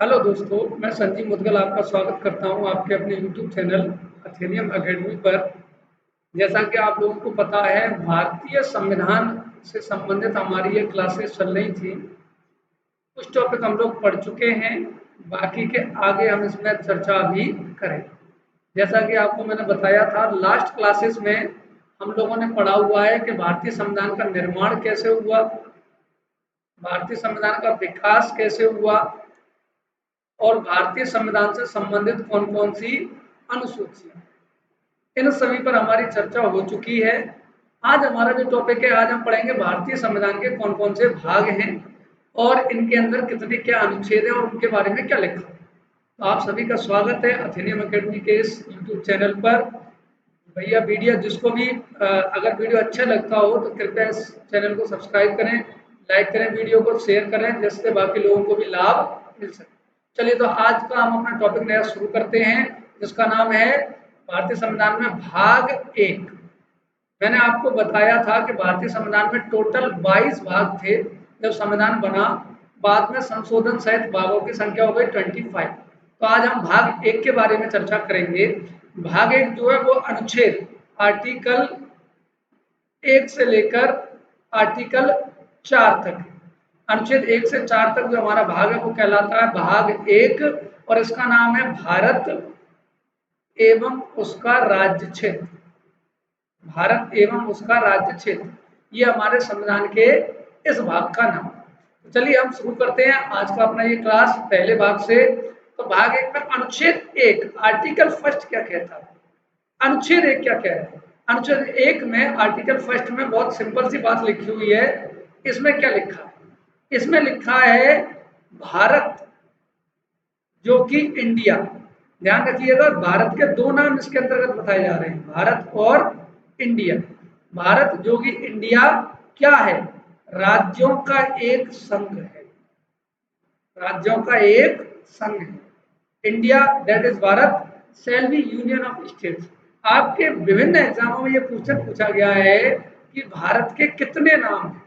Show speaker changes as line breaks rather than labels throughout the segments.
Hello दोस्तों, मैं संजीव मुदगल आपका स्वागत करता हूं आपके अपने यूट्यूब चैनल अथेनियम एकेडमी पर। जैसा कि आप लोगों को पता है, भारतीय संविधान से संबंधित हमारी ये क्लासेस चल रही थी। कुछ टॉपिक हम लोग पढ़ चुके हैं, बाकी के आगे हम इसमें चर्चा भी करें। जैसा कि आपको मैंने बताया था, लास्ट क्लासेस में हम लोगों ने पढ़ा हुआ है कि भारतीय संविधान का निर्माण कैसे हुआ, भारतीय संविधान का विकास कैसे हुआ और भारतीय संविधान से संबंधित कौन कौन सी अनुसूचियां, इन सभी पर हमारी चर्चा हो चुकी है। आज हमारा जो टॉपिक है, आज हम पढ़ेंगे भारतीय संविधान के कौन कौन से भाग हैं और इनके अंदर कितने क्या अनुच्छेद हैं और उनके बारे में क्या लिखा है। तो आप सभी का स्वागत है अथेनियम एकेडमी के इस यूट्यूब चैनल पर। भैया वीडियो जिसको भी अगर वीडियो अच्छा लगता हो तो कृपया इस चैनल को सब्सक्राइब करें, लाइक करें, वीडियो को शेयर करें, जिससे बाकी लोगों को भी लाभ मिल सके। चलिए, तो आज का हम अपना टॉपिक नया शुरू करते हैं, जिसका नाम है भारतीय संविधान में भाग 1। मैंने आपको बताया था कि भारतीय संविधान में टोटल 22 भाग थे जब संविधान बना। बाद में संशोधन सहित भागों की संख्या हो गई 25। तो आज हम भाग 1 के बारे में चर्चा करेंगे। भाग 1 जो है वो अनुच्छेद आर्टिकल 1 से लेकर आर्टिकल 4 तक। अनुच्छेद 1 से 4 तक जो हमारा भाग है वो कहलाता है भाग 1 और इसका नाम है भारत एवं उसका राज्य क्षेत्र। भारत एवं उसका राज्य क्षेत्र, ये हमारे संविधान के इस भाग का नाम। तो चलिए हम शुरू करते हैं आज का अपना ये क्लास पहले भाग से। तो भाग 1 में अनुच्छेद 1 आर्टिकल फर्स्ट क्या कहता है, अनुच्छेद 1 क्या कह रहा है। अनुच्छेद 1 में आर्टिकल फर्स्ट में बहुत सिंपल सी बात लिखी हुई है। इसमें क्या लिखा है, इसमें लिखा है भारत जो कि इंडिया। ध्यान रखिएगा, भारत के दो नाम इसके अंतर्गत बताए जा रहे हैं, भारत और इंडिया। भारत जो कि इंडिया क्या है, राज्यों का एक संघ है, राज्यों का एक संघ है। India that is Bharat shall be union of states. आपके विभिन्न एग्जामों में ये क्वेश्चन पूछा गया है कि भारत के कितने नाम हैं,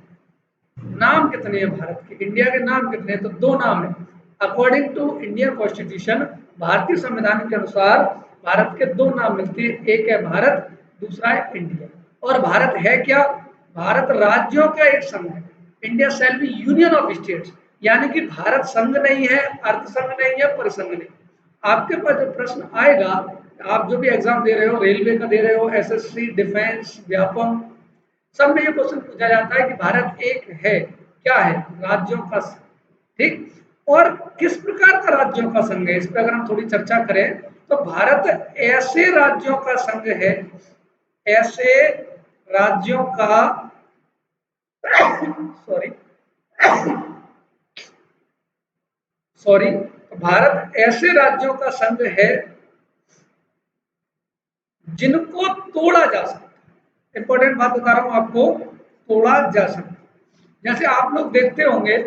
नाम कितने हैं भारत के, इंडिया के नाम कितने हैं, तो दो नाम है। अकॉर्डिंग टू इंडियन कॉन्स्टिट्यूशन, भारतीय संविधान के अनुसार भारत के दो नाम मिलते हैं, एक है भारत, दूसरा है इंडिया। और भारत है क्या, भारत राज्यों का एक संघ है। India shall be union of states, यानी कि भारत संघ नहीं है, अर्ध संघ नहीं है, परिसंघ नहीं। आपके पास जो प्रश्न आएगा, आप जो भी एग्जाम दे रहे हो, रेलवे का दे रहे हो, एसएससी, डिफेंस, व्यापम, सब में ये क्वेश्चन पूछा जाता है कि भारत एक है, क्या है, राज्यों का संघ। ठीक, और किस प्रकार का राज्यों का संघ है, इस पर अगर हम थोड़ी चर्चा करें तो भारत ऐसे राज्यों का संघ है, ऐसे राज्यों का सॉरी सॉरी भारत ऐसे राज्यों का संघ है जिनको तोड़ा जा सकता है। इंपॉर्टेंट बात बता रहा हूं आपको, तोड़ा जा सकता है। जैसे आप लोग देखते होंगे,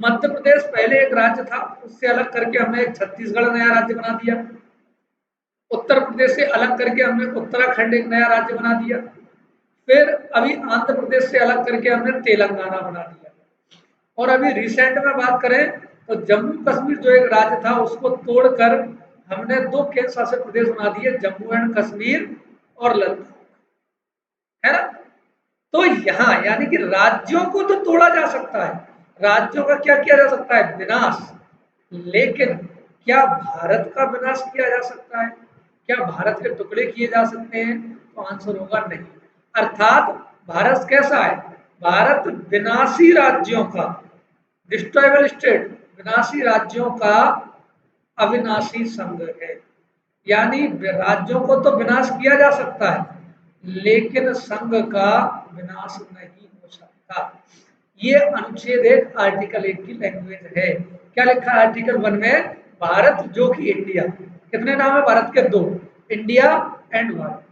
मध्य प्रदेश पहले एक राज्य था, उससे अलग करके हमने एक छत्तीसगढ़ नया राज्य बना दिया। उत्तर प्रदेश से अलग करके हमने उत्तराखंड एक नया राज्य बना दिया। फिर अभी आंध्र प्रदेश से अलग करके हमने तेलंगाना बना दिया। और अभी रिसेंट में बात करें तो जम्मू कश्मीर जो एक राज्य था उसको तोड़कर हमने दो केंद्र शासित प्रदेश बना दिए, जम्मू एंड कश्मीर और लद्दाख, है ना। तो यहाँ यानी कि राज्यों को तो तोड़ा जा सकता है, राज्यों का क्या किया जा सकता है, विनाश। लेकिन क्या भारत का विनाश किया जा सकता है, क्या भारत के टुकड़े किए जा सकते हैं, तो आंसर होगा नहीं। अर्थात भारत कैसा है, भारत विनाशी राज्यों का, डिस्ट्रॉयबल स्टेट, विनाशी राज्यों का अविनाशी संघ है। यानी राज्यों को तो विनाश किया जा सकता है, लेकिन संघ का विनाश नहीं हो सकता। ये अनुच्छेद 1 आर्टिकल 1 की लैंग्वेज है। क्या लिखा है आर्टिकल 1 में, भारत जो कि इंडिया, कितने नाम है भारत के, दो, इंडिया एंड भारत।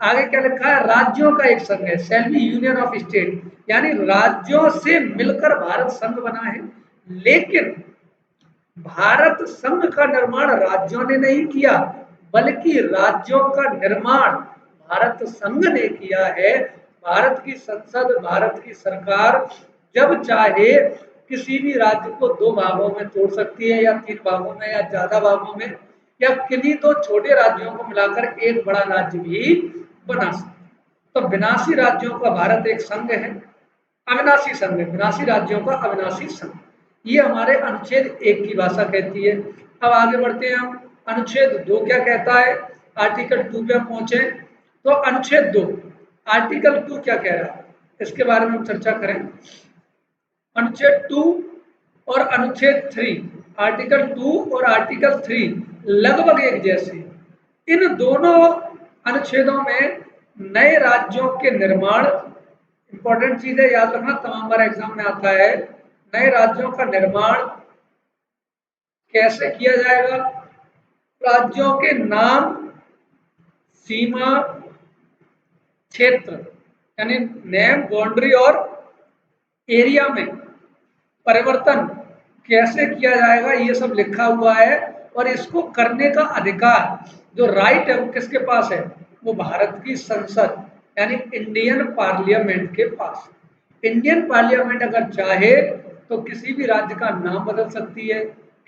आगे क्या लिखा है, राज्यों का एक संघ है, shall be union of state, यानी राज्यों से मिलकर भारत संघ बना है। लेकिन भारत संघ का निर्माण राज्यों ने नहीं किया, बल्कि राज्यों का निर्माण भारत संघ ने किया है। भारत की संसद, भारत की सरकार जब चाहे किसी भी राज्य को 2 भागों में तोड़ सकती है, या 3 भागों में, या ज़्यादा भागों में, या किन्हीं 2 छोटे राज्यों को मिलाकर एक बड़ा राज्य भी बना सकती है। तो विनाशी राज्यों का भारत एक संघ है, अविनाशी संघ है, विनाशी राज्यों का अविनाशी संघ। ये हमारे अनुच्छेद 1 की भाषा कहती है। अब आगे बढ़ते हैं हम। अनुच्छेद 2 क्या कहता है? आर्टिकल 2 पे हम पहुंचे। तो अनुच्छेद 2 आर्टिकल 2 क्या कह रहा है, इसके बारे में हम चर्चा करें। अनुच्छेद 2 और अनुच्छेद 3, आर्टिकल 2 और आर्टिकल 3 लगभग एक जैसे। इन दोनों अनुच्छेदों में नए राज्यों के निर्माण, इंपॉर्टेंट चीज है, याद रखना, तमाम बार एग्जाम में आता है, नए राज्यों का निर्माण कैसे किया जाएगा, राज्यों के नाम, सीमा, क्षेत्र यानी नेम, बाउंड्री और एरिया में परिवर्तन कैसे किया जाएगा, ये सब लिखा हुआ है। और इसको करने का अधिकार, जो राइट है, वो किसके पास है? वो भारत की संसद यानी इंडियन पार्लियामेंट के पास। इंडियन पार्लियामेंट अगर चाहे तो किसी भी राज्य का नाम बदल सकती है,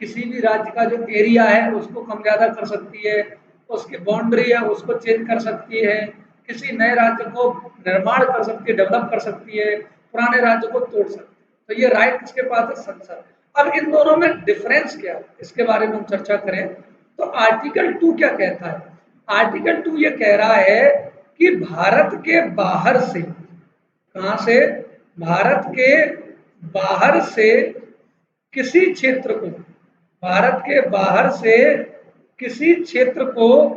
किसी भी राज्य का जो एरिया है उसको कम ज्यादा कर सकती है, उसकी बाउंड्री है उसको चेंज कर सकती है, किसी नए राज्य को निर्माण कर सकती है, डेवलप कर सकती है, पुराने राज्य को तोड़ सकती है। तो ये राइट किसके पास है? संसद। अब इन दोनों में डिफरेंस क्या है, इसके बारे में हम चर्चा करें। तो आर्टिकल 2 क्या कहता है? आर्टिकल 2 ये कह रहा है कि भारत के बाहर से, कहां से? भारत के बाहर से किसी क्षेत्र को, भारत के बाहर से किसी क्षेत्र को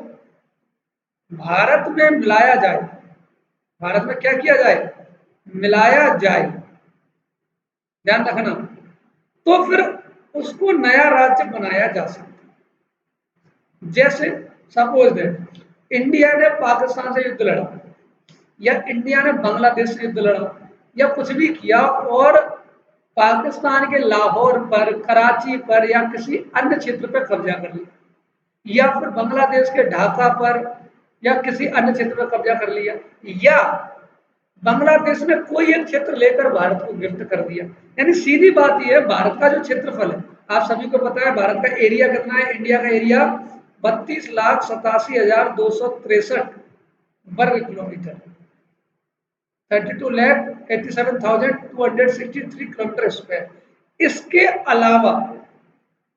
भारत में मिलाया जाए, भारत में क्या किया जाए? मिलाया जाए, ध्यान रखना, तो फिर उसको नया राज्य बनाया जा सकता है। जैसे सपोज दैट इंडिया ने पाकिस्तान से युद्ध लड़ा, या इंडिया ने बांग्लादेश से युद्ध लड़ा, या कुछ भी किया और पाकिस्तान के लाहौर पर, कराची पर, या किसी अन्य क्षेत्र पर कब्जा कर लिया, या फिर बांग्लादेश के ढाका पर या किसी अन्य क्षेत्र पर कब्जा कर लिया, या बांग्लादेश में कोई एक क्षेत्र लेकर भारत को गिफ्ट कर दिया। यानी सीधी बात यह है, भारत का जो क्षेत्रफल है, आप सभी को पता है भारत का एरिया कितना है? इंडिया का एरिया 32,87,263 वर्ग किलोमीटर, 32,87,263 किलोमीटर स्क्वायर। इसके अलावा,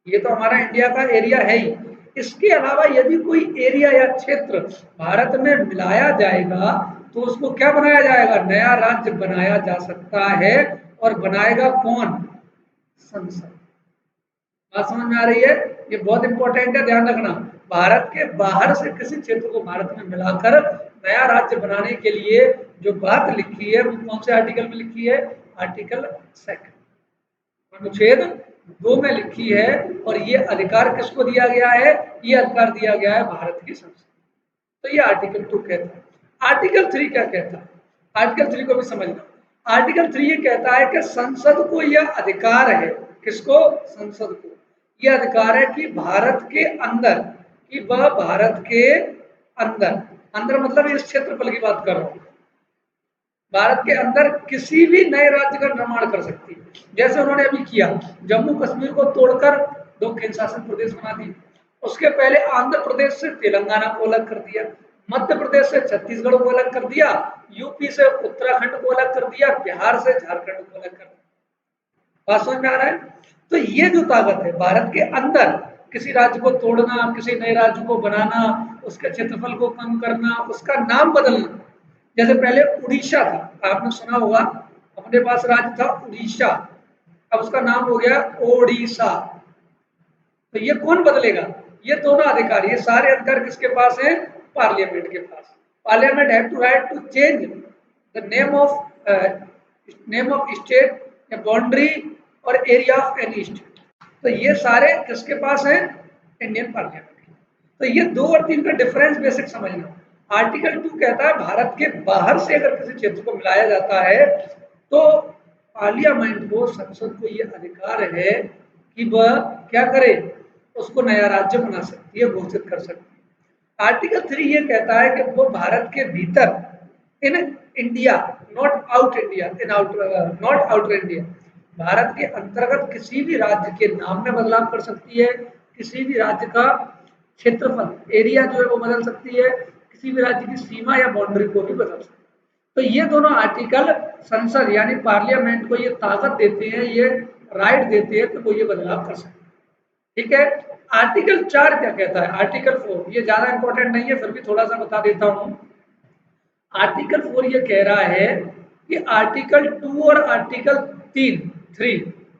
ये तो हमारा इंडिया का एरिया है ही, इसके अलावा यदि कोई एरिया या क्षेत्र भारत में मिलाया जाएगा तो उसको क्या बनाया जाएगा? नया राज्य बनाया जा सकता है। और बनाएगा कौन? संसद। बात समझ में आ रही है? ये बहुत इंपॉर्टेंट है, ध्यान रखना। भारत के बाहर से किसी क्षेत्र को भारत में मिलाकर नया राज्य बनाने के लिए जो बात लिखी है वो कौन से आर्टिकल में लिखी है? आर्टिकल 2, अनुच्छेद 2 में लिखी है। और ये अधिकार किसको दिया गया है? ये अधिकार दिया गया है भारत की संसद। तो ये आर्टिकल 2 कहता है। आर्टिकल 3 क्या कहता है? आर्टिकल 3 को भी समझना। आर्टिकल 3 ये कहता है कि संसद को यह अधिकार है, किसको? संसद को यह अधिकार है कि भारत के अंदर, कि वह भारत के अंदर, अंदर मतलब इस क्षेत्रफल की बात कर रहा हूं, भारत के अंदर किसी भी नए राज्य का निर्माण कर सकती है। जैसे उन्होंने अभी किया, जम्मू कश्मीर को तोड़कर 2 केंद्र शासित प्रदेश बना दिए। उसके पहले आंध्र प्रदेश से तेलंगाना को अलग कर दिया, मध्य प्रदेश से छत्तीसगढ़ को अलग कर दिया, यूपी से उत्तराखंड को अलग कर दिया, बिहार से झारखंड को अलग कर दिया। बात समझ में आ रहा है? तो ये जो ताकत है भारत के अंदर, किसी राज्य को तोड़ना, किसी नए राज्य को बनाना, उसके क्षेत्रफल को कम करना, उसका नाम बदलना। जैसे पहले उड़ीसा था, आपने सुना होगा, अपने पास राज्य था उड़ीसा, अब उसका नाम हो गया ओडिशा। तो ये कौन बदलेगा? ये दोनों अधिकार, ये सारे अधिकार किसके पास है? पार्लियामेंट के पास। Parliament have to right to change the name of state या बाउंड्री और एरिया ऑफ एनी स्टेट। तो ये सारे किसके पास है? Indian parliament. तो ये 2 और 3 का डिफरेंस बेसिक समझना। आर्टिकल 2 कहता है भारत के बाहर से अगर किसी क्षेत्र को मिलाया जाता है तो पार्लियामेंट को, संसद को यह अधिकार है कि वह क्या करे? उसको नया राज्य बना सकती है, घोषित कर सकती है। आर्टिकल 3 ये कहता है कि वो भारत के भीतर, in India, not out India, in out, not outer India, Bharat के अंतर्गत किसी भी राज्य के नाम में बदलाव कर सकती है, किसी भी राज्य का क्षेत्रफल एरिया जो है वो बदल सकती है, किसी भी राज्य की सीमा या बाउंड्री को भी बदल सकती है। तो ये दोनों आर्टिकल संसद यानी पार्लियामेंट को ये ताकत देते हैं, ये राइट देते हैं कि वो ये बदलाव कर सकते हैं। ठीक है। आर्टिकल 4 क्या कहता है? आर्टिकल 4 ये ज्यादा इंपॉर्टेंट नहीं है, फिर भी थोड़ा सा बता देता हूं। आर्टिकल 4 ये कह रहा है कि आर्टिकल 2 और आर्टिकल 3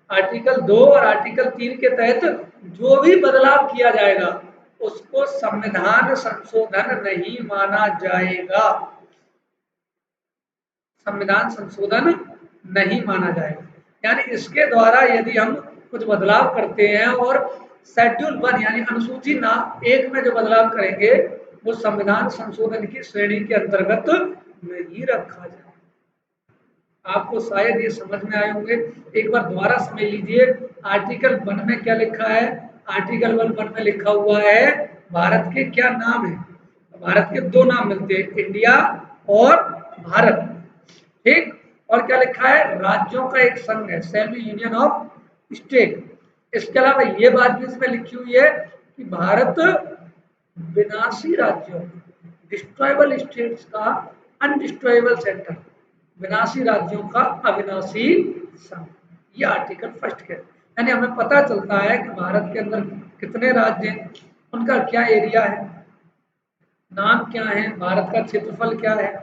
आर्टिकल 2 और आर्टिकल 3 के तहत जो भी बदलाव किया जाएगा उसको संविधान संशोधन नहीं माना जाएगा। संविधान संशोधन नहीं माना जाएगा। यानी इसके द्वारा यदि हम कुछ बदलाव करते हैं और शेड्यूल 1 यानी अनुसूची ना 1 में जो बदलाव करेंगे वो संविधान संशोधन की श्रेणी के अंतर्गत नहीं रखा जाए। आपको शायद ये समझ में आए होंगे, एक बार दोबारा समझ लीजिए। आर्टिकल 1 में क्या लिखा है? आर्टिकल 1 में लिखा हुआ है भारत के क्या नाम है? भारत के दो नाम मिलते हैं, इंडिया और भारत। ठीक। और क्या लिखा है? राज्यों का एक संघ है, सेमी यूनियन ऑफ स्टेट। इसके अलावा ये बात भी इसमें लिखी हुई है कि भारत विनाशी राज्यों डिस्ट्रॉयबल स्टेट्स का अनडिस्ट्रॉयबल सेंटर, विनाशी राज्यों का अविनाशी संघ। ये आर्टिकल 1 है। यानी हमें पता चलता है कि भारत के अंदर कितने राज्य हैं, उनका क्या एरिया है, नाम क्या है, भारत का क्षेत्रफल क्या है।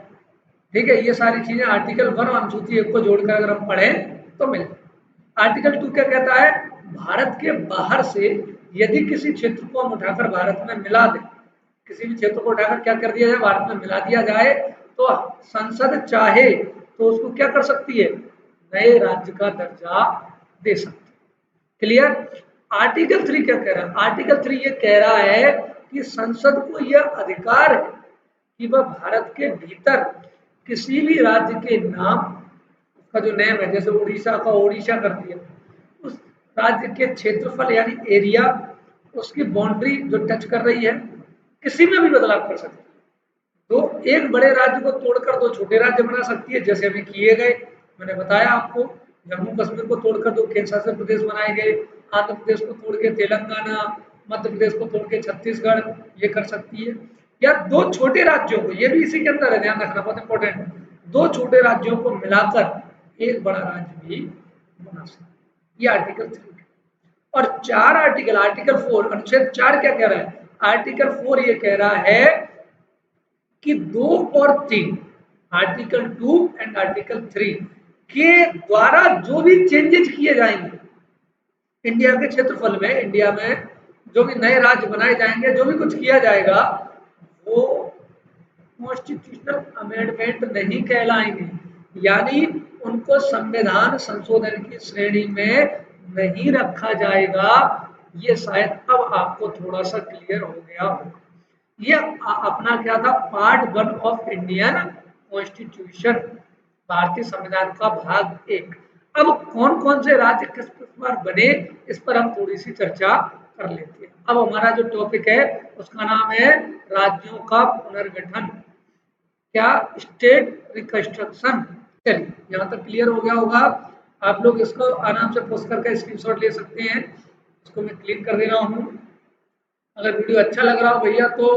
ठीक है। ये सारी चीजें आर्टिकल 1 और अनुसूची 1 को जोड़कर अगर हम पढ़ें तो मिल। आर्टिकल 2 क्या कहता है? भारत के बाहर से यदि किसी क्षेत्र को हम उठाकर भारत में मिला दें, किसी भी क्षेत्र को उठाकर क्या कर दिया जाए? भारत में मिला दिया जाए, तो संसद चाहे तो उसको क्या कर सकती है? नए राज्य का दर्जा दे सकती है। क्लियर? आर्टिकल 3 क्या कह रहा है? आर्टिकल 3 ये कह रहा है कि संसद को यह अधिकार है कि वह भारत के भीतर किसी भी राज्य के नाम, उसका जो नेम है, जैसे उड़ीसा का ओडिशा कर दिया, उस राज्य के क्षेत्रफल यानी एरिया, उसकी बाउंड्री जो टच कर रही है, किसी में भी बदलाव कर सकती है। तो एक बड़े राज्य को तोड़कर दो छोटे राज्य बना सकती है, जैसे अभी किए गए। मैंने बताया आपको, जम्मू कश्मीर को तोड़कर दो केंद्र शासित प्रदेश बनाए गए, आंध्र प्रदेश को तोड़ के तेलंगाना, मध्य प्रदेश को तोड़ के छत्तीसगढ़, ये कर सकती है। या दो छोटे राज्यों को, ये भी इसी के अंदर है, ध्यान रखना बहुत इंपॉर्टेंट है, दो छोटे राज्यों को मिलाकर एक बड़ा राज्य भी बना सकती है। ये आर्टिकल 3। और 4 आर्टिकल, आर्टिकल 4 अनुच्छेद 4 क्या कह रहा है? आर्टिकल 4 ये कह रहा है कि 2 और 3, आर्टिकल 2 एंड आर्टिकल 3 के द्वारा जो भी चेंजेस किए जाएंगे इंडिया के क्षेत्रफल में, इंडिया में जो भी नए राज्य बनाए जाएंगे, जो भी कुछ किया जाएगा, वो कॉन्स्टिट्यूशनल अमेंडमेंट नहीं कहलाएंगे। यानी उनको संविधान संशोधन की श्रेणी में नहीं रखा जाएगा। ये शायद अब आपको थोड़ा सा क्लियर हो गया होगा। ये अपना क्या था? पार्ट 1 ऑफ इंडियन कॉन्स्टिट्यूशन, भारतीय संविधान का भाग 1। अब कौन कौन से राज्य किस बार बने, इस पर हम थोड़ी सी चर्चा कर लेते हैं। अब हमारा जो टॉपिक है उसका नाम है राज्यों का पुनर्गठन, क्या? State reconstruction. चलिए, यहाँ तक क्लियर हो गया होगा। आप लोग इसको आराम से पोस्ट करके स्क्रीनशॉट ले सकते हैं। इसको मैं क्लिक कर दे रहा हूँ। अगर वीडियो अच्छा लग रहा हो भैया तो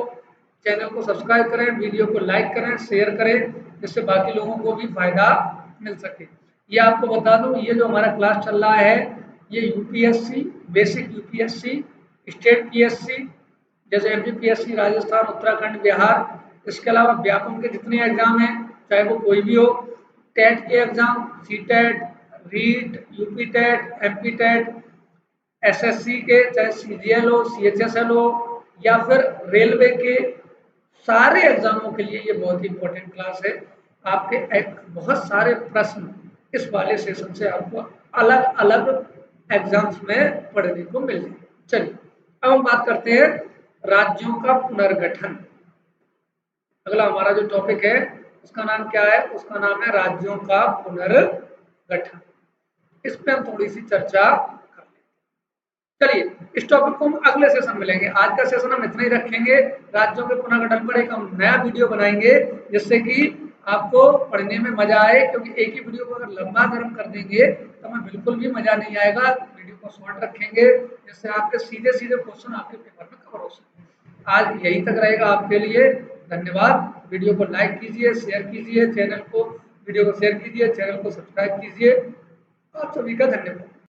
चैनल को सब्सक्राइब करें, वीडियो को लाइक करें, शेयर करें, जिससे बाकी लोगों को भी फायदा मिल सके। ये आपको बता दूं, ये जो हमारा क्लास चल रहा है ये UPSC, basic UPSC, state PSC जैसे एमपीपीएससी, राजस्थान, उत्तराखंड, बिहार, इसके अलावा व्यापम के जितने एग्जाम हैं चाहे वो कोई भी हो, टेट के exam, CTET, REET, UP TET, MP TET, SSC के, चाहे सीजीएल हो, सीएचएसएल हो, या फिर रेलवे के, सारे एग्जामों के लिए ये बहुत ही इंपॉर्टेंट क्लास है। आपके बहुत सारे प्रश्न इस वाले सेशन से आपको अलग अलग एग्जाम्स में पढ़ने को मिल जाए। चलिए, अब हम बात करते हैं राज्यों का पुनर्गठन। अगला हमारा जो टॉपिक है उसका नाम क्या है? उसका नाम है राज्यों का पुनर्गठन। इस पर हम थोड़ी सी चर्चा कर लेते हैं। चलिए, इस टॉपिक को हम अगले सेशन में लेंगे। आज का सेशन हम इतना ही रखेंगे। राज्यों के पुनर्गठन पर एक हम नया वीडियो बनाएंगे, जिससे कि आपको पढ़ने में मजा आए, क्योंकि एक ही वीडियो को अगर लंबा गर्म कर देंगे तो हमें बिल्कुल भी मजा नहीं आएगा। वीडियो को शॉर्ट रखेंगे जिससे आपके सीधे सीधे क्वेश्चन आपके पेपर में कवर हो सके। आज यही तक रहेगा आपके लिए। धन्यवाद। वीडियो को लाइक कीजिए, शेयर कीजिए, चैनल को वीडियो को शेयर कीजिए, चैनल को सब्सक्राइब कीजिए। आप सभी का धन्यवाद।